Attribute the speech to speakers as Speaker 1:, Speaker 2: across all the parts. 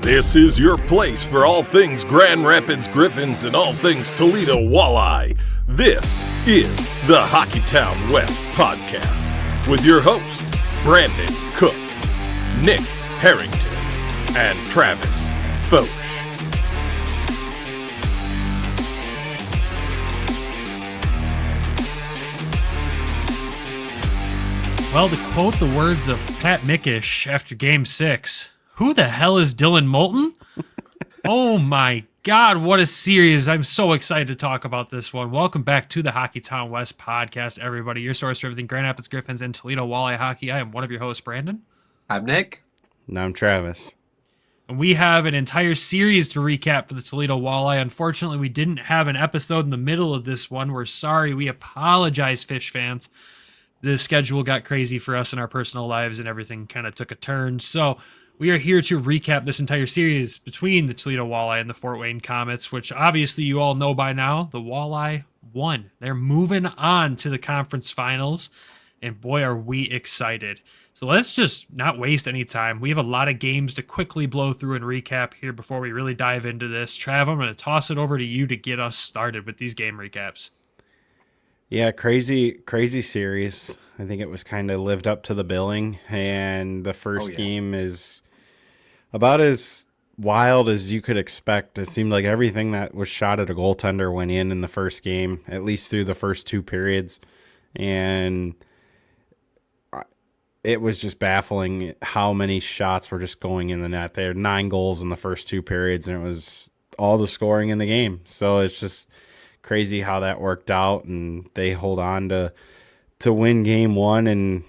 Speaker 1: This is your place for all things Grand Rapids Griffins and all things Toledo Walleye. This is the Hockeytown West podcast with your host, Brandon Cook, Nick Harrington, and Travis Foch.
Speaker 2: Well, to quote the words of Pat Mickish after Game 6, who the hell is Dylan Moulton? Oh my God, what a series. I'm so excited to talk about this one. Welcome back to the Hockeytown West podcast, everybody. Your source for everything Grand Rapids Griffins and Toledo Walleye hockey. I am one of your hosts, Brandon.
Speaker 3: I'm Nick.
Speaker 4: And I'm Travis.
Speaker 2: And we have an entire series to recap for the Toledo Walleye. Unfortunately, we didn't have an episode in the middle of this one. We're sorry. We apologize, Fish fans. The schedule got crazy for us in our personal lives and everything kind of took a turn. So we are here to recap this entire series between the Toledo Walleye and the Fort Wayne Komets, which obviously you all know by now, the Walleye won. They're moving on to the conference finals, and boy, are we excited. So let's just not waste any time. We have a lot of games to quickly blow through and recap here before we really dive into this. Trav, I'm going to toss it over to you to get us started with these game recaps.
Speaker 4: Yeah, crazy series. I think it was kind of lived up to the billing, and the first game is about as wild as you could expect. It seemed like everything that was shot at a goaltender went in the first game, at least through the first two periods, and it was just baffling how many shots were just going in the net. They had 9 goals in the first two periods, and it was all the scoring in the game. So it's just crazy how that worked out, and they hold on to win game one, and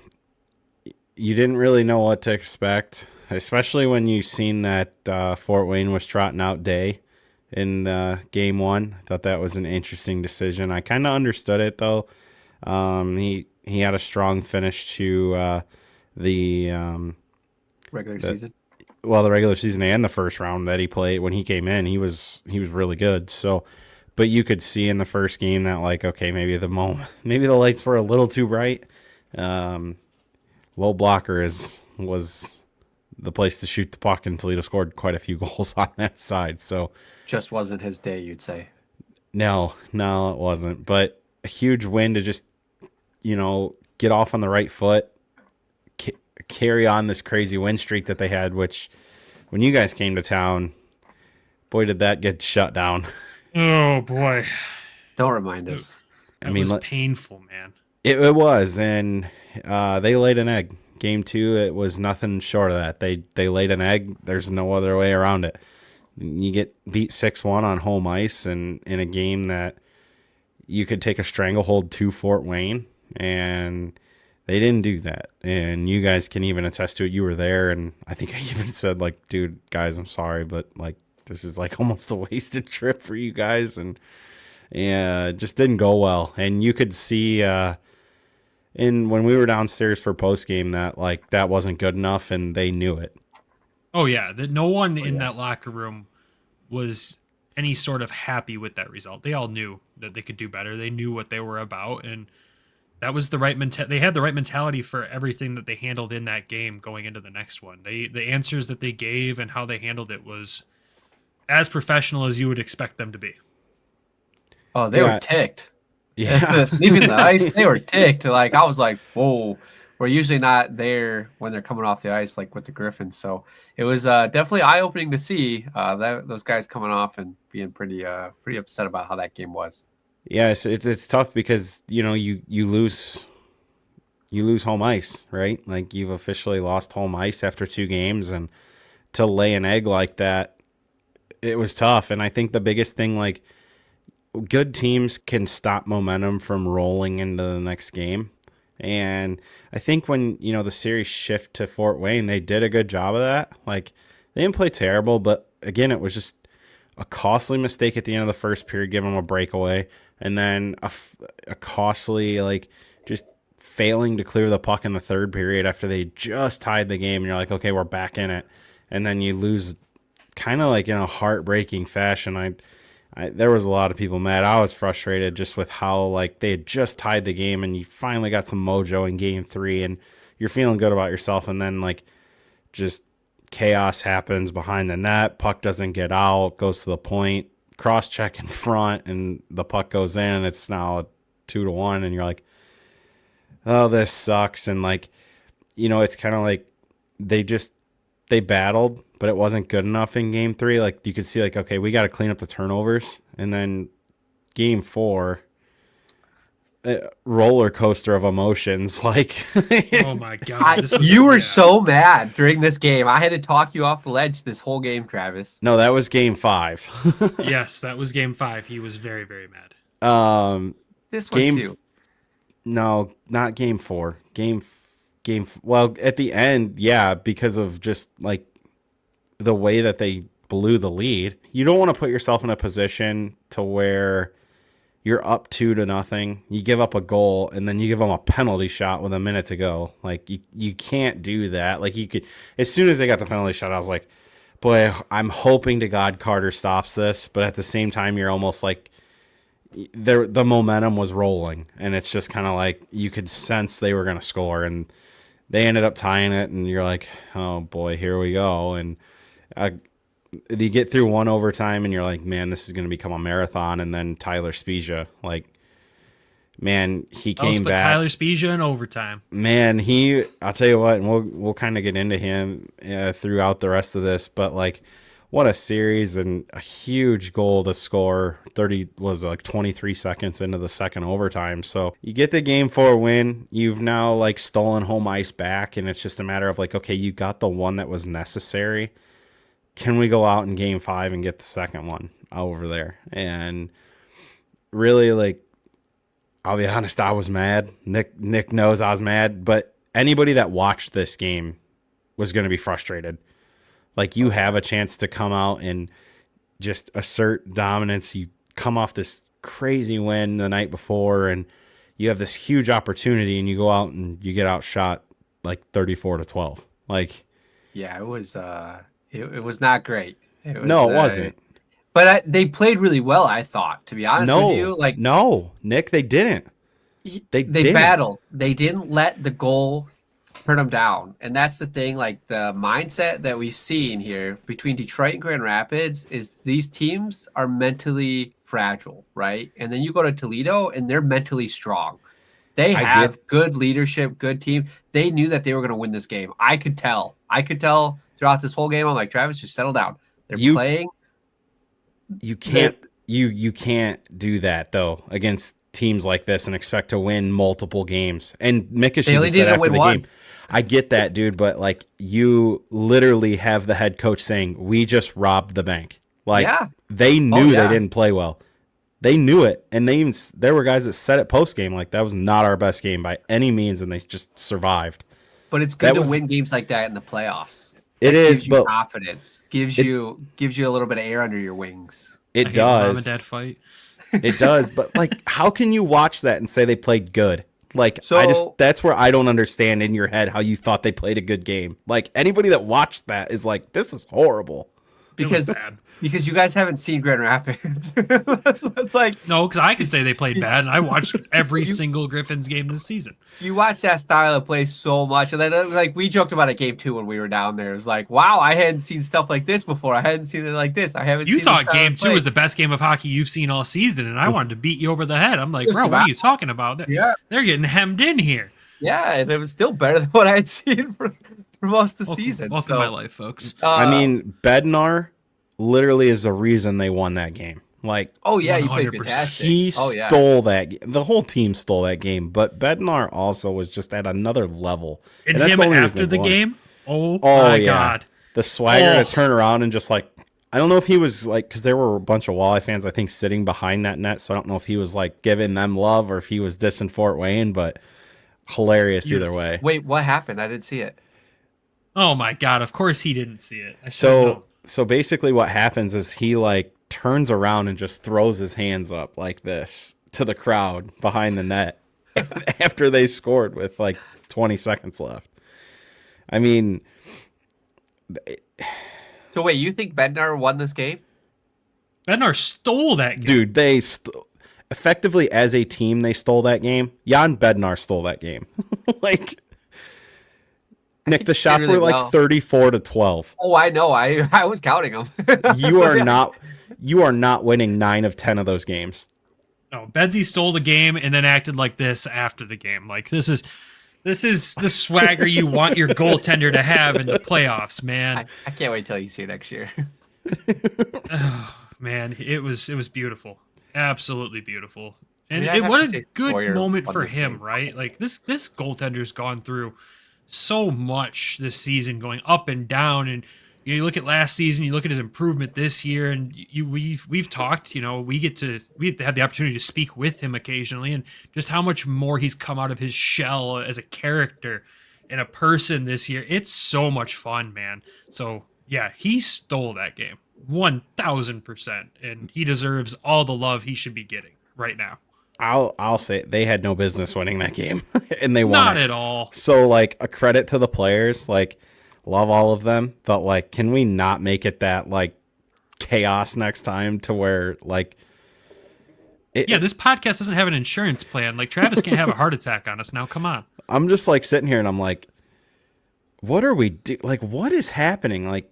Speaker 4: you didn't really know what to expect, especially when you seen that Fort Wayne was trotting out Day in game one. I thought that was an interesting decision. I kind of understood it, though. He had a strong finish to the
Speaker 3: regular season.
Speaker 4: Well, the regular season and the first round that he played. When he came in, he was really good. So, but you could see in the first game that, like, okay, maybe the lights were a little too bright. Low blocker was the place to shoot the puck, and Toledo scored quite a few goals on that side. So
Speaker 3: just wasn't his day, you'd say.
Speaker 4: No, it wasn't. But a huge win to just, get off on the right foot, carry on this crazy win streak that they had, which when you guys came to town, boy, did that get shut down.
Speaker 2: Oh, boy.
Speaker 3: Don't remind us.
Speaker 2: It was painful, man.
Speaker 4: It was, and they laid an egg. Game 2, it was nothing short of that. They laid an egg. There's no other way around it. You get beat 6-1 on home ice, and in a game that you could take a stranglehold to Fort Wayne, and they didn't do that. And you guys can even attest to it. You were there, and I think I even said, like, dude, guys, I'm sorry, but, like, this is like almost a wasted trip for you guys, and it just didn't go well. And you could see when we were downstairs for post game that, like, that wasn't good enough, and they knew it.
Speaker 2: Oh yeah, that no one in that locker room was any sort of happy with that result. They all knew that they could do better. They knew what they were about, and that was the right they had the right mentality for everything that they handled in that game going into the next one. The answers that they gave and how they handled it was as professional as you would expect them to be.
Speaker 3: Oh, they were ticked.
Speaker 4: Yeah.
Speaker 3: Leaving the ice, they were ticked. Like, I was like, whoa, we're usually not there when they're coming off the ice, like with the Griffins. So it was definitely eye-opening to see those guys coming off and being pretty upset about how that game was.
Speaker 4: Yeah, it's tough because, you lose home ice, right? Like, you've officially lost home ice after 2 games, and to lay an egg like that, it was tough. And I think the biggest thing, like, good teams can stop momentum from rolling into the next game. And I think when, the series shift to Fort Wayne, they did a good job of that. Like, they didn't play terrible, but again, it was just a costly mistake at the end of the first period, giving them a breakaway. And then a costly, like, just failing to clear the puck in the third period after they just tied the game. And you're like, okay, we're back in it. And then you lose kind of like in a heartbreaking fashion. There was a lot of people mad. I was frustrated just with how, like, they had just tied the game and you finally got some mojo in game 3 and you're feeling good about yourself. And then, like, just chaos happens behind the net. Puck doesn't get out, goes to the point, cross check in front, and the puck goes in. It's now 2-1, and you're like, oh, this sucks. And like, it's kind of like they battled, but it wasn't good enough in game 3. Like you could see, like, okay, we got to clean up the turnovers. And then game 4, roller coaster of emotions. Like,
Speaker 2: oh my God.
Speaker 3: You were so mad during this game. I had to talk you off the ledge this whole game, Travis.
Speaker 4: No, that was game 5.
Speaker 2: Yes, that was game 5. He was very, very mad.
Speaker 3: This one too.
Speaker 4: No, not game 4. Well, at the end, yeah, because of just like the way that they blew the lead. You don't want to put yourself in a position to where you're up 2-0. You give up a goal, and then you give them a penalty shot with a minute to go. Like you can't do that. Like you could, as soon as they got the penalty shot, I was like, boy, I'm hoping to God Carter stops this. But at the same time, you're almost like, the momentum was rolling, and it's just kind of like you could sense they were going to score, and they ended up tying it, and you're like, oh boy, here we go. And you get through one overtime, and you're like, man, this is going to become a marathon. And then Tyler Spezia, like, man, he came back.
Speaker 2: Tyler Spezia in overtime.
Speaker 4: Man, I'll tell you what, and we'll kind of get into him throughout the rest of this, but like, what a series, and a huge goal to score. 23 seconds into the second overtime. So you get the game 4 win. You've now like stolen home ice back, and it's just a matter of like, okay, you got the one that was necessary. Can we go out in game 5 and get the second one over there? And really, like, I'll be honest, I was mad. Nick knows I was mad, but anybody that watched this game was going to be frustrated. Like, you have a chance to come out and just assert dominance. You come off this crazy win the night before, and you have this huge opportunity, and you go out and you get outshot like 34-12. Like,
Speaker 3: yeah, it was it was not great.
Speaker 4: It wasn't.
Speaker 3: But they played really well, I thought. To be honest with you, like,
Speaker 4: no, Nick, they didn't. They
Speaker 3: battled. They didn't let the goal turn them down, and that's the thing. Like, the mindset that we've seen here between Detroit and Grand Rapids is these teams are mentally fragile, right? And then you go to Toledo, and they're mentally strong. They have good leadership, good team. They knew that they were going to win this game. I could tell throughout this whole game. I'm like, Travis, just settle down. They're playing.
Speaker 4: You can't do that though against teams like this and expect to win multiple games. And Mickish even said after the game, I get that, dude, but like, you literally have the head coach saying, we just robbed the bank. Like, they knew they didn't play well. They knew it, and there were guys that said it post game, like, that was not our best game by any means, and they just survived.
Speaker 3: But it's good to win games like that in the playoffs.
Speaker 4: It is, but
Speaker 3: confidence gives you a little bit of air under your wings.
Speaker 4: It does.
Speaker 2: Mom and dad fight.
Speaker 4: It does, but like, how can you watch that and say they played good? Like, that's where I don't understand in your head how you thought they played a good game. Like, anybody that watched that is like, this is horrible.
Speaker 3: Because you guys haven't seen Grand Rapids. It's like,
Speaker 2: no, because I can say they played bad, and I watched every single Griffins game this season.
Speaker 3: You watch that style of play so much, and then like we joked about it game 2 when we were down there. It was like, wow, I hadn't seen stuff like this before. I hadn't seen it like this.
Speaker 2: You thought game 2 was the best game of hockey you've seen all season, and I wanted to beat you over the head. I'm like, bro, what are you talking about? They're getting hemmed in here.
Speaker 3: Yeah, and it was still better than what I had seen for most of the season.
Speaker 2: Welcome to my life, folks.
Speaker 4: I mean, Bednar literally is the reason they won that game. Like,
Speaker 3: oh yeah, he played fantastic.
Speaker 4: He stole that game. The whole team stole that game, but Bednar also was just at another level.
Speaker 2: And him after the game, oh my God,
Speaker 4: the swagger to turn around and just like, I don't know if he was like, because there were a bunch of Walleye fans, I think, sitting behind that net, so I don't know if he was like giving them love or if he was dissing Fort Wayne, but hilarious either way.
Speaker 3: Wait, what happened? I didn't see it.
Speaker 2: Oh my God, of course he didn't see it.
Speaker 4: So basically what happens is he like turns around and just throws his hands up like this to the crowd behind the net after they scored with like 20 seconds left. I mean,
Speaker 3: so wait, you think Bednar won this game?
Speaker 2: Bednar stole that game.
Speaker 4: Dude, they effectively as a team, they stole that game. Jan Bednar stole that game. Like, Nick, the shots
Speaker 3: really
Speaker 4: were like
Speaker 3: well.
Speaker 4: 34-12.
Speaker 3: Oh, I know. I was counting them.
Speaker 4: You are not winning 9 of 10 of those games.
Speaker 2: No, Bedsy stole the game and then acted like this after the game. Like this is the swagger you want your goaltender to have in the playoffs, man.
Speaker 3: I can't wait till you see it next year.
Speaker 2: Oh, man, it was beautiful, absolutely beautiful, and
Speaker 3: I mean,
Speaker 2: what a good moment for him, right? Like this goaltender's gone through so much this season, going up and down, and you look at last season, you look at his improvement this year, and we've talked, we have to have the opportunity to speak with him occasionally, and just how much more he's come out of his shell as a character and a person this year. It's so much fun, man. So yeah, he stole that game 1000%, and he deserves all the love he should be getting right now.
Speaker 4: I'll say they had no business winning that game, and they won.
Speaker 2: Not at all.
Speaker 4: So like a credit to the players, like love all of them, but like can we not make it that like chaos next time to where like
Speaker 2: this podcast doesn't have an insurance plan. Like Travis can't have a heart attack on us now. Come on.
Speaker 4: I'm just like sitting here and I'm like, what are we like what is happening? Like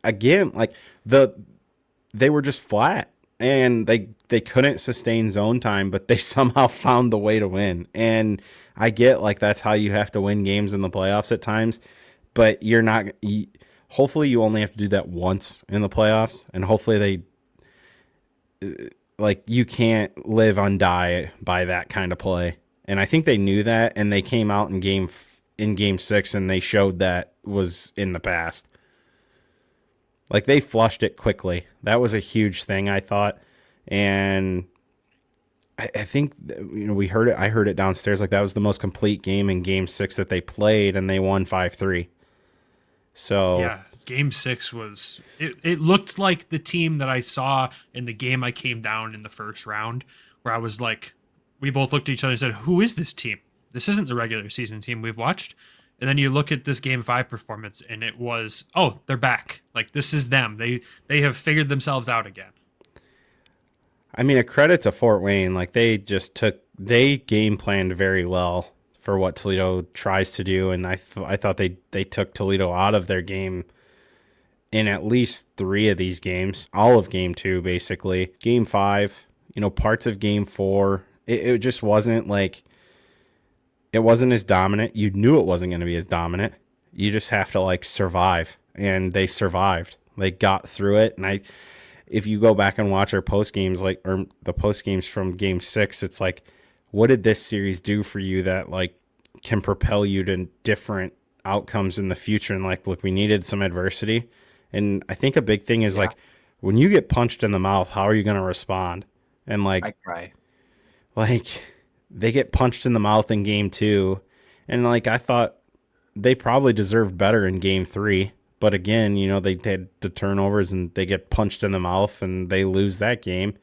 Speaker 4: again, like they were just flat. And they couldn't sustain zone time, but they somehow found the way to win. And I get like that's how you have to win games in the playoffs at times, but you're not. Hopefully, you only have to do that once in the playoffs, and hopefully you can't live on die by that kind of play. And I think they knew that, and they came out in game 6, and they showed that was in the past. Like they flushed it quickly. That was a huge thing, I thought. And I think we heard it. I heard it downstairs. Like that was the most complete game in game 6 that they played, and they won 5-3. So
Speaker 2: yeah, game 6 was it looked like the team that I saw in the game I came down in the first round, where I was like, we both looked at each other and said, who is this team? This isn't the regular season team we've watched. And then you look at this game 5 performance, and it was, oh, they're back. Like this is them. They have figured themselves out again.
Speaker 4: I mean, a credit to Fort Wayne. Like they game planned very well for what Toledo tries to do, and I thought they took Toledo out of their game in at least 3 of these games, all of game 2 basically. Game 5, parts of game 4, it just wasn't like. It wasn't as dominant. You knew it wasn't going to be as dominant. You just have to like survive, and they survived. They got through it. And if you go back and watch our post games, or the post games from game 6, it's like, what did this series do for you that like can propel you to different outcomes in the future? And like, look, we needed some adversity. And I think a big thing is like, when you get punched in the mouth, how are you going to respond? And like,
Speaker 3: I cry.
Speaker 4: Like, they get punched in the mouth in game 2. And like, I thought they probably deserved better in game 3. But again, they had the turnovers and they get punched in the mouth and they lose that game.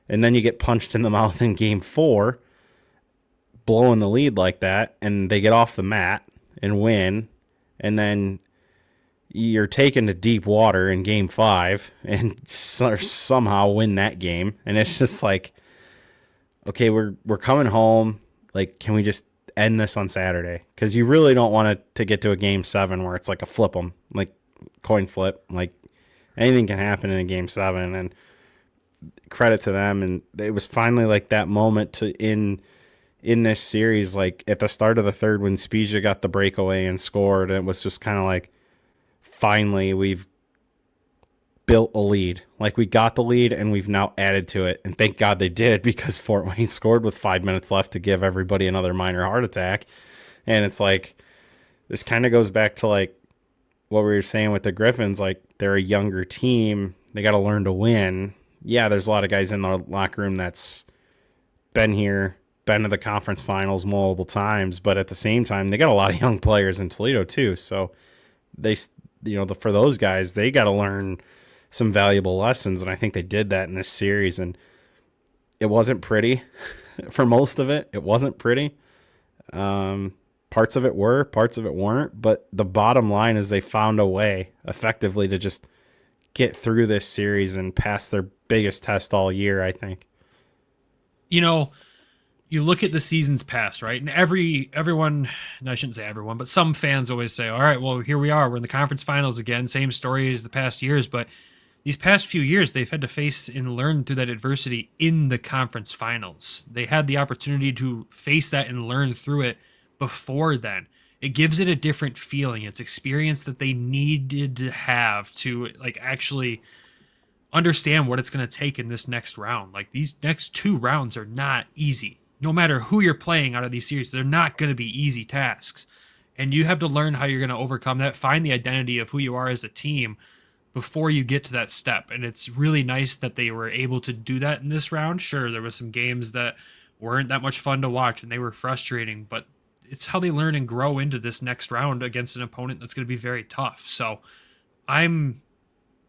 Speaker 4: And then you get punched in the mouth in game 4, blowing the lead like that, and they get off the mat and win. And then you're taken to deep water in game 5 and somehow win that game. And it's just like, okay, we're coming home. Like, can we just end this on Saturday? Because you really don't want it to get to a game 7 where it's like a flip 'em, like coin flip. Like anything can happen in a game 7. And credit to them. And it was finally like that moment in this series, like at the start of the 3rd when Spezia got the breakaway and scored. And it was just kind of like, finally we've built a lead. Like we got the lead and we've now added to it. And thank God they did, because Fort Wayne scored with 5 minutes left to give everybody another minor heart attack. And it's like, this kind of goes back to like what we were saying with the Griffins. Like they're a younger team. They got to learn to win. Yeah, there's a lot of guys in the locker room that's been here, been to the conference finals multiple times. But at the same time, they got a lot of young players in Toledo too. So they, for those guys, they got to learn some valuable lessons, and I think they did that in this series. And it wasn't pretty for most of it. It wasn't pretty. Parts of it were, parts of it weren't. But the bottom line is they found a way effectively to just get through this series and pass their biggest test all year, I think.
Speaker 2: You you look at the seasons past, right? And everyone, and I shouldn't say everyone, but some fans always say, all right, well, here we are. We're in the conference finals again. Same story as the past years. But these past few years, they've had to face and learn through that adversity in the conference finals. They had the opportunity to face that and learn through it before then. It gives it a different feeling. It's experience that they needed to have to like actually understand what it's going to take in this next round. Like these next 2 rounds are not easy. No matter who you're playing out of these series, they're not going to be easy tasks. And you have to learn how you're going to overcome that, find the identity of who you are as a team before you get to that step. And it's really nice that they were able to do that in this round. Sure, there was some games that weren't that much fun to watch and they were frustrating, but it's how they learn and grow into this next round against an opponent that's going to be very tough. So I'm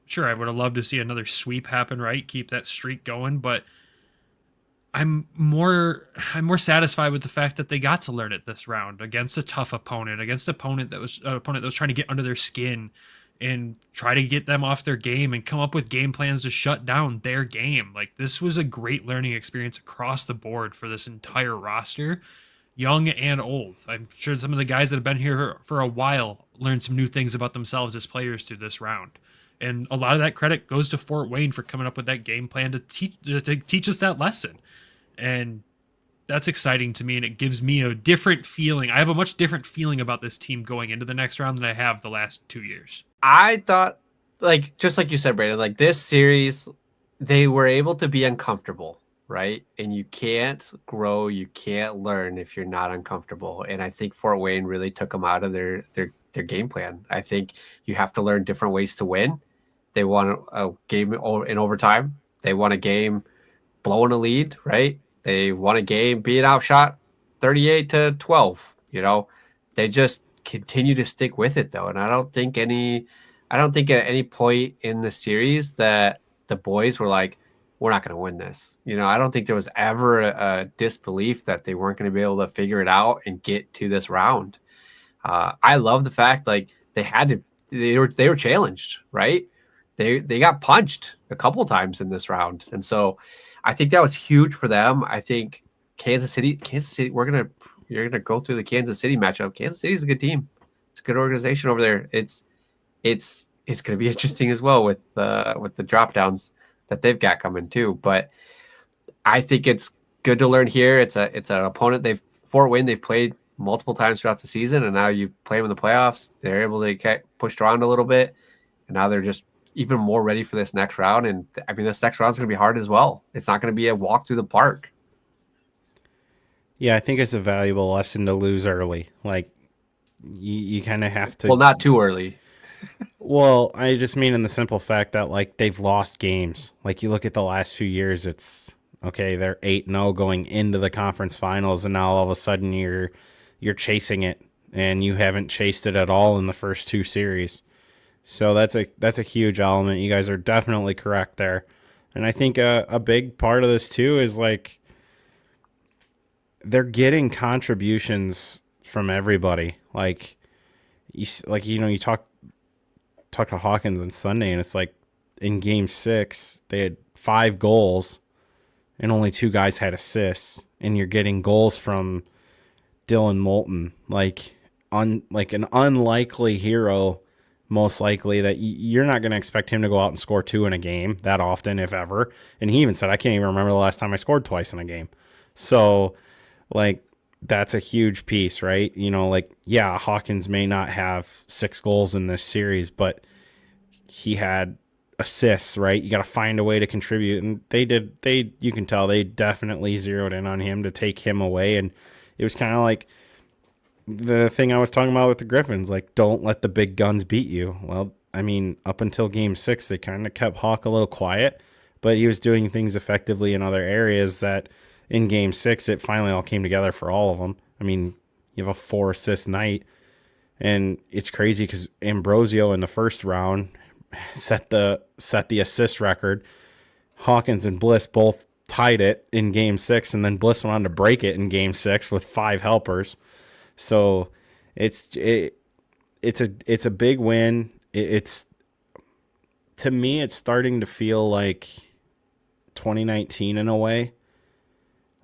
Speaker 2: sure I would have loved to see another sweep happen, right? Keep that streak going, but I'm more satisfied with the fact that they got to learn it this round against a tough opponent, against an opponent that was trying to get under their skin and try to get them off their game and come up with game plans to shut down their game. Like this was a great learning experience across the board for this entire roster, young and old. I'm sure some of the guys that have been here for a while learned some new things about themselves as players through this round. And a lot of that credit goes to Fort Wayne for coming up with that game plan to teach us that lesson. And that's exciting to me, and it gives me a different feeling. I have a much different feeling about this team going into the next round than I have the last 2 years.
Speaker 3: I thought, like, just like you said, Brandon, like this series, they were able to be uncomfortable, right? And you can't grow, you can't learn if you're not uncomfortable. And I think Fort Wayne really took them out of their game plan. I think you have to learn different ways to win. They won a game in overtime. They won a game blowing a lead, right? They won a game being outshot 38-12. You know, they just continue to stick with it though. And I don't think at any point in the series that the boys were like, we're not going to win this. You know, I don't think there was ever a disbelief that they weren't going to be able to figure it out and get to this round. I love the fact like they were challenged, right? They got punched a couple times in this round. And so I think that was huge for them. I think Kansas City, you're gonna go through the Kansas City matchup. Kansas City's a good team. It's a good organization over there. It's gonna be interesting as well with the drop downs that they've got coming too. But I think it's good to learn here. It's an opponent Fort Wayne they've played multiple times throughout the season, and now you play them in the playoffs. They're able to get pushed around a little bit, and now they're just even more ready for this next round. And I mean, this next round is going to be hard as well. It's not going to be a walk through the park.
Speaker 4: Yeah, I think it's a valuable lesson to lose early. Like, you kind of have to.
Speaker 3: Well, not too early.
Speaker 4: Well, I just mean in the simple fact that, like, they've lost games. Like, you look at the last few years, it's, okay, they're 8-0 going into the conference finals, and now all of a sudden you're chasing it, and you haven't chased it at all in the first 2 series. So that's a huge element. You guys are definitely correct there. And I think a big part of this too is like they're getting contributions from everybody. Like you talk to Hawkins on Sunday, and it's like in game 6 they had 5 goals and only 2 guys had assists, and you're getting goals from Dylan Moulton, like an unlikely hero. Most likely that you're not going to expect him to go out and score 2 in a game that often, if ever. And he even said, I can't even remember the last time I scored twice in a game. So, like, that's a huge piece, right? You know, like, yeah, Hawkins may not have 6 goals in this series, but he had assists, right? You got to find a way to contribute. And you can tell they definitely zeroed in on him to take him away. And it was kind of like the thing I was talking about with the Griffins, like, don't let the big guns beat you. Well, I mean, up until game 6, they kind of kept Hawk a little quiet, but he was doing things effectively in other areas that in game 6, it finally all came together for all of them. I mean, you have a 4-assist night, and it's crazy because Ambrosio in the first round set the assist record. Hawkins and Bliss both tied it in game 6, and then Bliss went on to break it in game 6 with 5 helpers. So it's a big win. It's to me, it's starting to feel like 2019 in a way.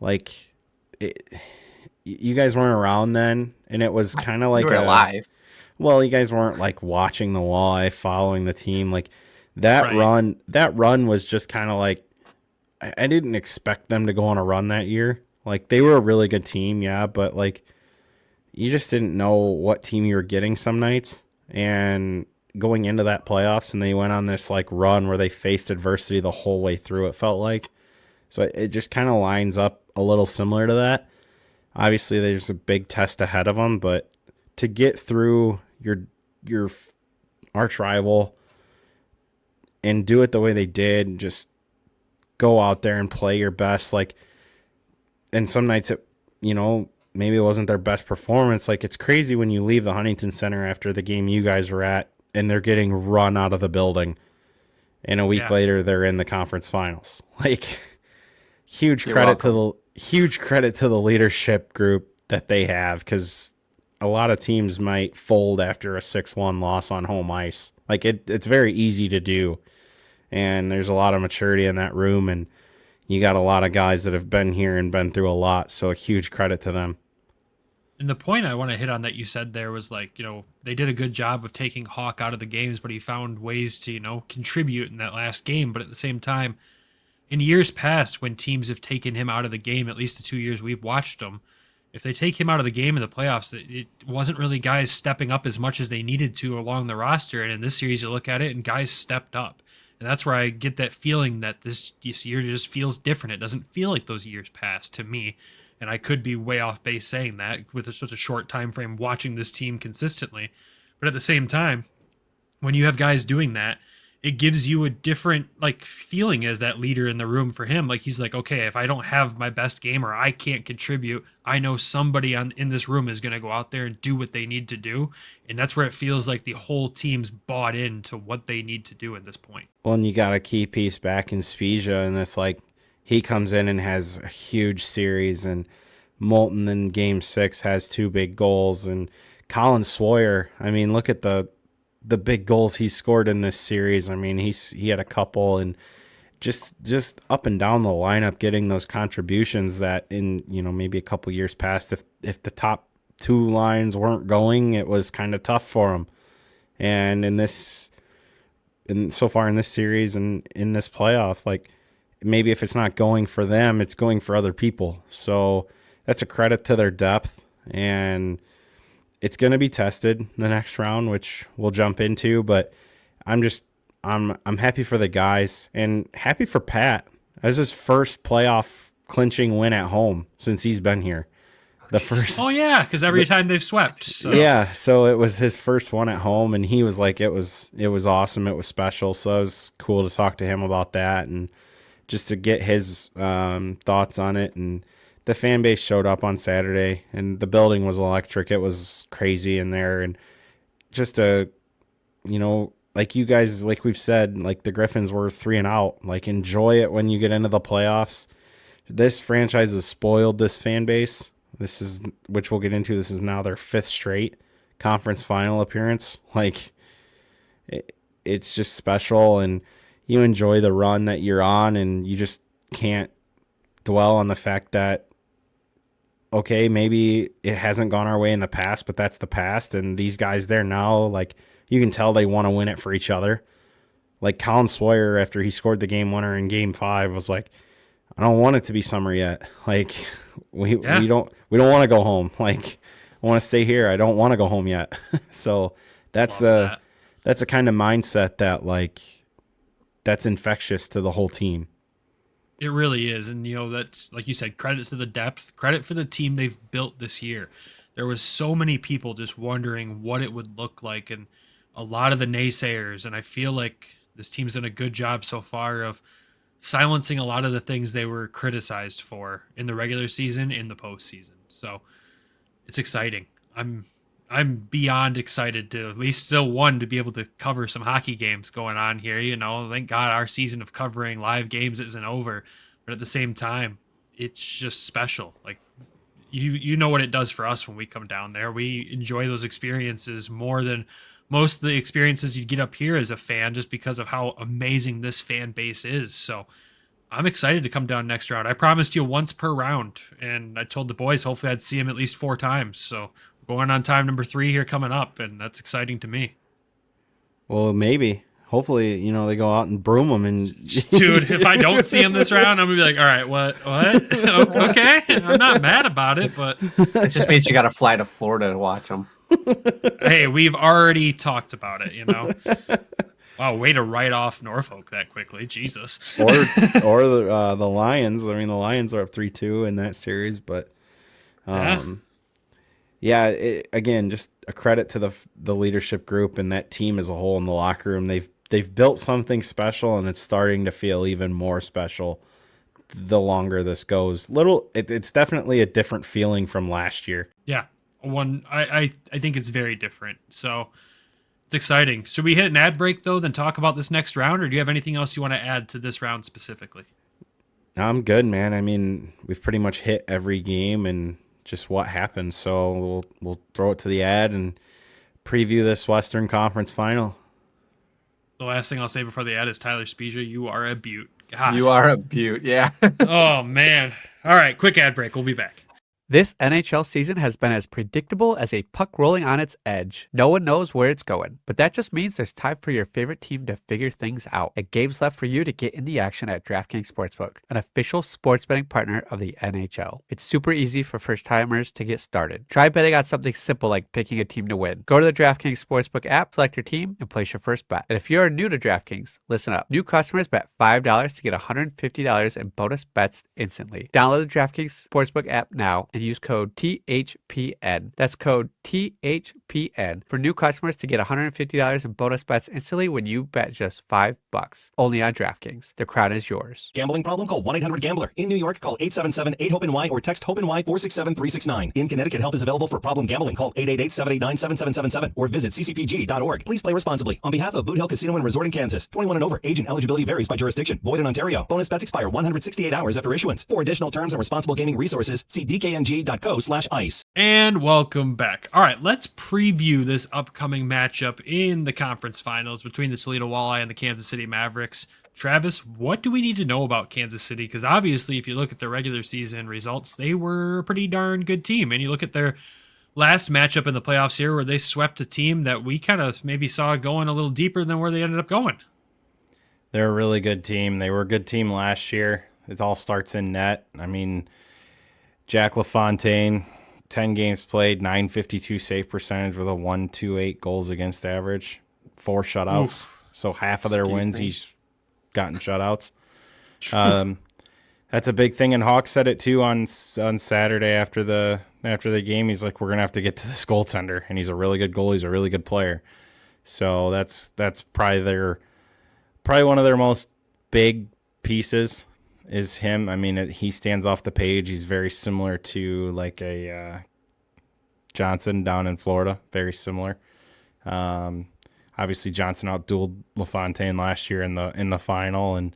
Speaker 4: Like you guys weren't around then, and it was kind of like
Speaker 3: You were alive.
Speaker 4: Well, you guys weren't like watching the Walleye, following the team. Like that
Speaker 2: Right.
Speaker 4: run was just kind of like I didn't expect them to go on a run that year. Like they were a really good team, yeah, but like you just didn't know what team you were getting some nights. And going into that playoffs, and they went on this like run where they faced adversity the whole way through, it felt like. So it just kind of lines up a little similar to that. Obviously, there's a big test ahead of them, but to get through your arch rival and do it the way they did, just go out there and play your best. Like, and some nights it, maybe it wasn't their best performance. Like, it's crazy when you leave the Huntington Center after the game you guys were at, and they're getting run out of the building, and a week later they're in the conference finals. Like, huge credit to the leadership group that they have, because a lot of teams might fold after a 6-1 loss on home ice. Like it's very easy to do, and there's a lot of maturity in that room, and you got a lot of guys that have been here and been through a lot. So a huge credit to them.
Speaker 2: And the point I want to hit on that you said there was like, they did a good job of taking Hawk out of the games, but he found ways to, contribute in that last game. But at the same time, in years past, when teams have taken him out of the game, at least the 2 years we've watched him, if they take him out of the game in the playoffs, it wasn't really guys stepping up as much as they needed to along the roster. And in this series, you look at it and guys stepped up. And that's where I get that feeling that this year just feels different. It doesn't feel like those years past to me. And I could be way off base saying that with such a short time frame watching this team consistently. But at the same time, when you have guys doing that, it gives you a different feeling as that leader in the room for him. Like he's like, okay, if I don't have my best game or I can't contribute, I know somebody in this room is going to go out there and do what they need to do. And that's where it feels like the whole team's bought into what they need to do at this point.
Speaker 4: Well, and you got a key piece back in Spezia, and it's like he comes in and has a huge series, and Moulton in game 6 has 2 big goals, and Colin Sawyer, I mean, look at the big goals he scored in this series. I mean, he had a couple, and just up and down the lineup, getting those contributions that in, maybe a couple years past, if the top 2 lines weren't going, it was kind of tough for him. And so far in this series and in this playoff, like maybe if it's not going for them, it's going for other people. So that's a credit to their depth, and it's going to be tested the next round, which we'll jump into, but I'm happy for the guys and happy for Pat. That was his first playoff clinching win at home since he's been here.
Speaker 2: Oh yeah, because every time they've swept. So.
Speaker 4: Yeah, so it was his first one at home, and he was like, it was awesome, it was special. So it was cool to talk to him about that and just to get his thoughts on it. And the fan base showed up on Saturday, and the building was electric. It was crazy in there, and just like you guys, like we've said, like the Griffins were 3-0. Like enjoy it when you get into the playoffs. This franchise has spoiled this fan base. Which we'll get into. This is now their 5th straight conference final appearance. Like it's just special, and you enjoy the run that you're on, and you just can't dwell on the fact that, okay, maybe it hasn't gone our way in the past, but that's the past. And these guys there now, like you can tell they want to win it for each other. Like Colin Sawyer, after he scored the game winner in game 5, was like, I don't want it to be summer yet. Like we don't want to go home. Like I want to stay here. I don't want to go home yet. So that's the kind of mindset that that's infectious to the whole team.
Speaker 2: It really is. And, that's, like you said, credit to the depth, credit for the team they've built this year. There was so many people just wondering what it would look like, and a lot of the naysayers. And I feel like this team's done a good job so far of silencing a lot of the things they were criticized for in the regular season, in the postseason. So it's exciting. I'm beyond excited to at least to be able to cover some hockey games going on here. Thank God our season of covering live games isn't over, but at the same time, it's just special. Like you know what it does for us when we come down there. We enjoy those experiences more than most of the experiences you get up here as a fan, just because of how amazing this fan base is. So I'm excited to come down next round. I promised you once per round, and I told the boys hopefully I'd see him at least 4 times. So we're going on time number 3 here coming up, and that's exciting to me.
Speaker 4: Well, maybe. Hopefully, you know, they go out and broom them. And
Speaker 2: dude, if I don't see him this round, I'm gonna be like, all right, what? Okay, I'm not mad about it, but
Speaker 3: it just means you got to fly to Florida to watch them.
Speaker 2: Hey, we've already talked about it, you know. Wow, way to write off Norfolk that quickly, Jesus.
Speaker 4: or the Lions. I mean, the Lions are up 3-2 in that series, but again, just a credit to the leadership group and that team as a whole in the locker room. They've built something special, and it's starting to feel even more special the longer this goes. It's definitely a different feeling from last year.
Speaker 2: Yeah, I think it's very different. So it's exciting. Should we hit an ad break though, then talk about this next round, or do you have anything else you want to add to this round specifically?
Speaker 4: I'm good, man. I mean, we've pretty much hit every game and just what happened. So we'll throw it to the ad and preview this Western Conference final.
Speaker 2: The last thing I'll say before the ad is Tyler Spezia, you are a beaut. God.
Speaker 3: You are a beaut, yeah.
Speaker 2: Oh, man. All right, quick ad break. We'll be back.
Speaker 5: This NHL season has been as predictable as a puck rolling on its edge. No one knows where it's going, but that just means there's time for your favorite team to figure things out. A game's left for you to get in the action at DraftKings Sportsbook, an official sports betting partner of the NHL. It's super easy for first-timers to get started. Try betting on something simple like picking a team to win. Go to the DraftKings Sportsbook app, select your team, and place your first bet. And if you're new to DraftKings, listen up. New customers bet $5 to get $150 in bonus bets instantly. Download the DraftKings Sportsbook app now and use code THPN. That's code THPN for new customers to get $150 in bonus bets instantly when you bet just $5. Only on DraftKings. The crown is yours.
Speaker 6: Gambling problem? Call 1-800-GAMBLER. In New York, call 877-8-HOPE-NY or text HOPE-NY 467-369. In Connecticut, help is available for problem gambling. Call 888-789-7777 or visit ccpg.org. Please play responsibly. On behalf of Boot Hill Casino and Resort in Kansas, 21 and over. Age and eligibility varies by jurisdiction. Void in Ontario. Bonus bets expire 168 hours after issuance. For additional terms and responsible gaming resources, see dkng.co/ice.
Speaker 2: And welcome back. All right, let's preview this upcoming matchup in the conference finals between the Toledo Walleye and the Kansas City Mavericks. Travis, what do we need to know about Kansas City? Because obviously, if you look at their regular season results, they were a pretty darn good team. And you look at their last matchup in the playoffs here where they swept a team that we kind of maybe saw going a little deeper than where they ended up going.
Speaker 4: They're a really good team. They were a good team last year. It all starts in net. I mean, Jack LaFontaine, 10 games played, .952 save percentage with a 1.28 goals against average, 4 shutouts. Oof. So half of their wins, he's gotten shutouts. That's a big thing, and Hawk said it too on Saturday after the game. He's like, we're gonna have to get to this goaltender, and he's a really good goalie. He's a really good player. So that's probably one of their most big pieces is him. I mean, he stands off the page. He's very similar to like a Johnson down in Florida. Very similar. Obviously, Johnson outdueled LaFontaine last year in the final. And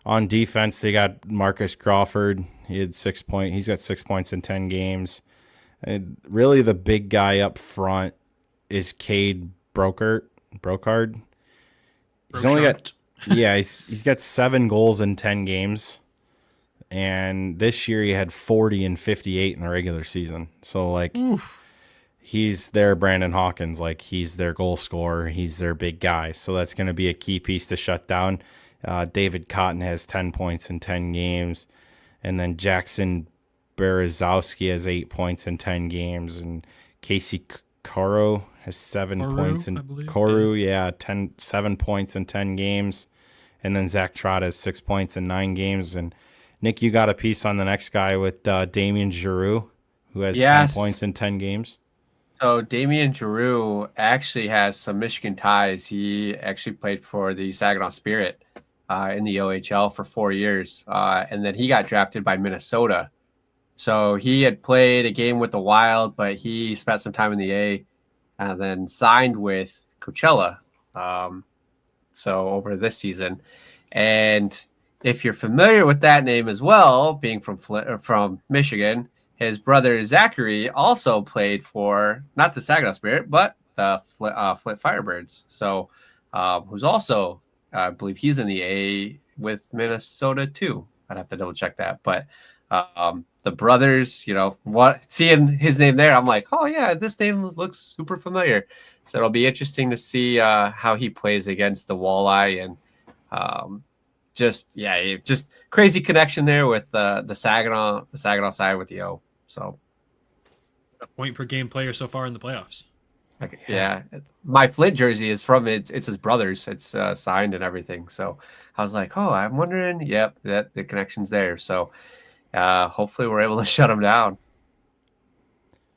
Speaker 4: on defense, they got Marcus Crawford. He had 6 points. He's got 6 points in 10 games. And really, the big guy up front is Cade Brocard. He's only got he's got 7 goals in 10 games. And this year he had 40 and 58 in the regular season. So, like, oof. He's their Brandon Hawkins. Like, he's their goal scorer. He's their big guy. So that's going to be a key piece to shut down. David Cotton has 10 points in 10 games. And then Jackson Berezowski has 8 points in 10 games. And Casey Coro has 7 points in Koru, 7 points in 10 games. And then Zach Trott has 6 points in 9 games. And Nick, you got a piece on the next guy with Damien Giroux, who has 10 points in 10 games.
Speaker 3: So Damien Giroux actually has some Michigan ties. He actually played for the Saginaw Spirit in the OHL for 4 years. And then he got drafted by Minnesota. So he had played a game with the Wild, but he spent some time in the A and then signed with Coachella. So over this season. And if you're familiar with that name as well, being from Michigan, his brother Zachary also played for not the Saginaw Spirit, but the Flint Firebirds. So who's also, I believe he's in the A with Minnesota too. I'd have to double check that. But the brothers, seeing his name there, I'm like, oh yeah, this name looks super familiar. So it'll be interesting to see how he plays against the Walleye, and just crazy connection there with the Saginaw side with Yo. So
Speaker 2: point per game player so far in the playoffs.
Speaker 3: Yeah, my Flint jersey is from it's his brother's. It's signed and everything. So I was like, oh, I'm wondering. Yep, that the connection's there. So hopefully we're able to shut him down.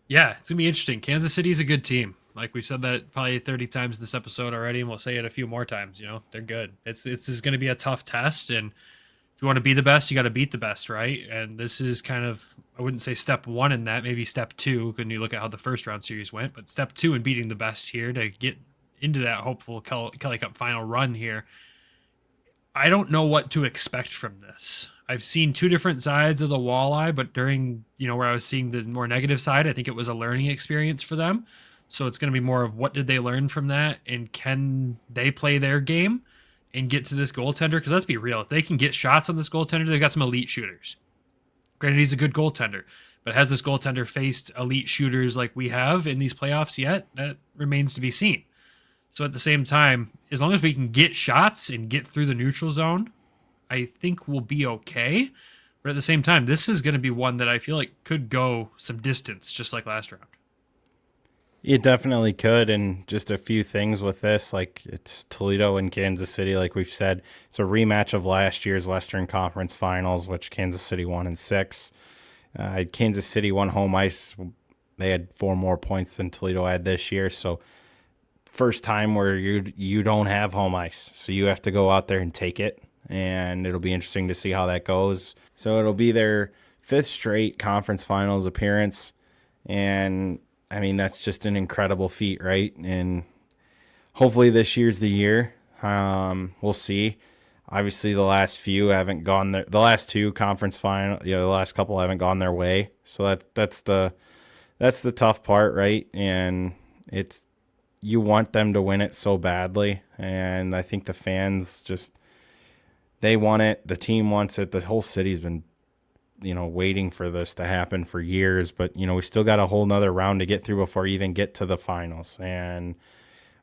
Speaker 3: Yeah,
Speaker 2: it's gonna be interesting. Kansas City's a good team. Like we've said that probably 30 times this episode already, and we'll say it a few more times. They're good. It's going to be a tough test, and if you want to be the best, you got to beat the best, right? And this is kind of, I wouldn't say step one in that, maybe step two, when you look at how the first round series went, but step two in beating the best here to get into that hopeful Kelly Cup final run here. I don't know what to expect from this. I've seen two different sides of the Walleye, but during, where I was seeing the more negative side, I think it was a learning experience for them. So it's going to be more of what did they learn from that, and can they play their game and get to this goaltender? Because let's be real, if they can get shots on this goaltender, they've got some elite shooters. Granted, he's a good goaltender, but has this goaltender faced elite shooters like we have in these playoffs yet? That remains to be seen. So at the same time, as long as we can get shots and get through the neutral zone, I think we'll be okay. But at the same time, this is going to be one that I feel like could go some distance, just like last round.
Speaker 4: It definitely could, and just a few things with this, like it's Toledo and Kansas City, like we've said. It's a rematch of last year's Western Conference Finals, which Kansas City won in 6. Kansas City won home ice. They had 4 more points than Toledo had this year, so first time where you don't have home ice, so you have to go out there and take it, and it'll be interesting to see how that goes. So it'll be their 5th straight conference finals appearance, and I mean, that's just an incredible feat, right? And hopefully this year's the year. We'll see. Obviously, the last few haven't gone there. The last 2 conference final, the last couple haven't gone their way. So that's the tough part, right? And you want them to win it so badly, and I think the fans they want it. The team wants it. The whole city's been waiting for this to happen for years, but we still got a whole nother round to get through before we even get to the finals. And